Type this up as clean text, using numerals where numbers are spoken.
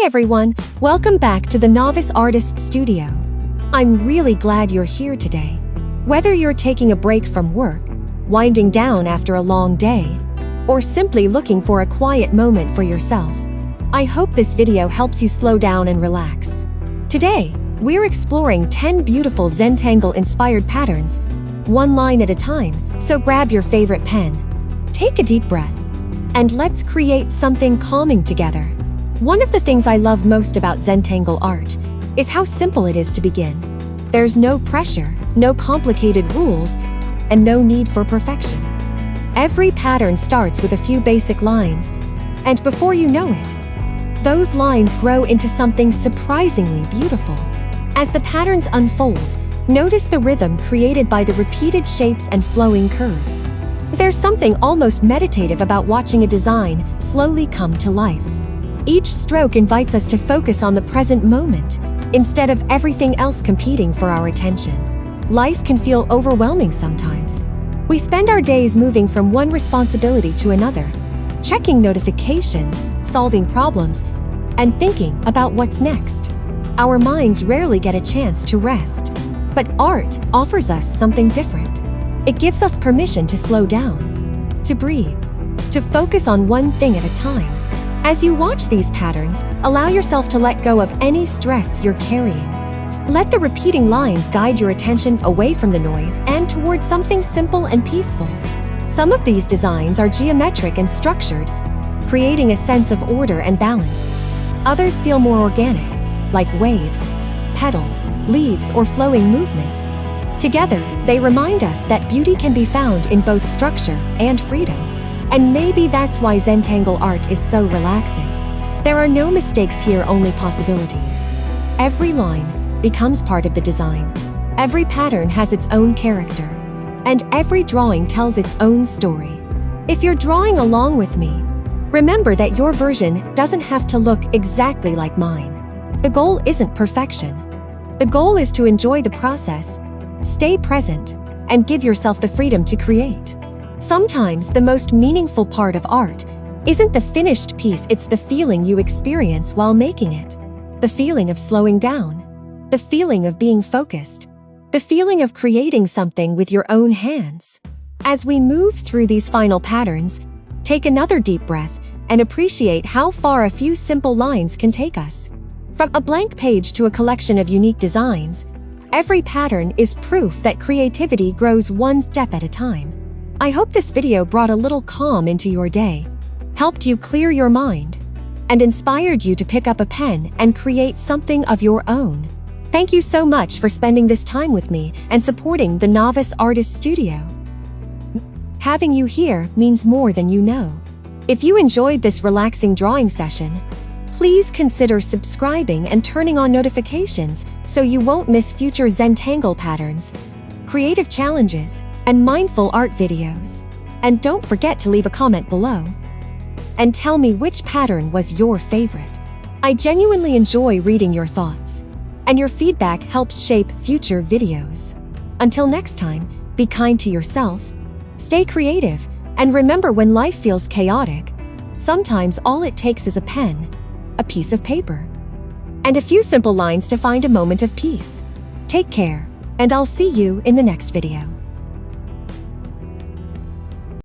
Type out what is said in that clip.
Hi everyone, welcome back to the Novice Artist Studio. I'm really glad you're here today. Whether you're taking a break from work, winding down after a long day, or simply looking for a quiet moment for yourself, I hope this video helps you slow down and relax. Today, we're exploring 10 beautiful Zentangle-inspired patterns, one line at a time, so grab your favorite pen, take a deep breath, and let's create something calming together. One of the things I love most about Zentangle art is how simple it is to begin. There's no pressure, no complicated rules, and no need for perfection. Every pattern starts with a few basic lines, and before you know it, those lines grow into something surprisingly beautiful. As the patterns unfold, notice the rhythm created by the repeated shapes and flowing curves. There's something almost meditative about watching a design slowly come to life. Each stroke invites us to focus on the present moment, instead of everything else competing for our attention. Life can feel overwhelming sometimes. We spend our days moving from one responsibility to another, checking notifications, solving problems, and thinking about what's next. Our minds rarely get a chance to rest. But art offers us something different. It gives us permission to slow down, to breathe, to focus on one thing at a time. As you watch these patterns, allow yourself to let go of any stress you're carrying. Let the repeating lines guide your attention away from the noise and towards something simple and peaceful. Some of these designs are geometric and structured, creating a sense of order and balance. Others feel more organic, like waves, petals, leaves, or flowing movement. Together, they remind us that beauty can be found in both structure and freedom. And maybe that's why Zentangle art is so relaxing. There are no mistakes here, only possibilities. Every line becomes part of the design. Every pattern has its own character. And every drawing tells its own story. If you're drawing along with me, remember that your version doesn't have to look exactly like mine. The goal isn't perfection. The goal is to enjoy the process, stay present, and give yourself the freedom to create. Sometimes the most meaningful part of art isn't the finished piece, it's the feeling you experience while making it. The feeling of slowing down, the feeling of being focused, the feeling of creating something with your own hands. As we move through these final patterns, take another deep breath and appreciate how far a few simple lines can take us. From a blank page to a collection of unique designs, every pattern is proof that creativity grows one step at a time. I hope this video brought a little calm into your day, helped you clear your mind, and inspired you to pick up a pen and create something of your own. Thank you so much for spending this time with me and supporting the Novice Artist Studio. Having you here means more than you know. If you enjoyed this relaxing drawing session, please consider subscribing and turning on notifications so you won't miss future Zentangle patterns, creative challenges, and mindful art videos. And don't forget to leave a comment below and tell me which pattern was your favorite. I genuinely enjoy reading your thoughts, and your feedback helps shape future videos. Until next time, be kind to yourself, stay creative, and remember, when life feels chaotic, sometimes all it takes is a pen, a piece of paper, and a few simple lines to find a moment of peace. Take care, and I'll see you in the next video.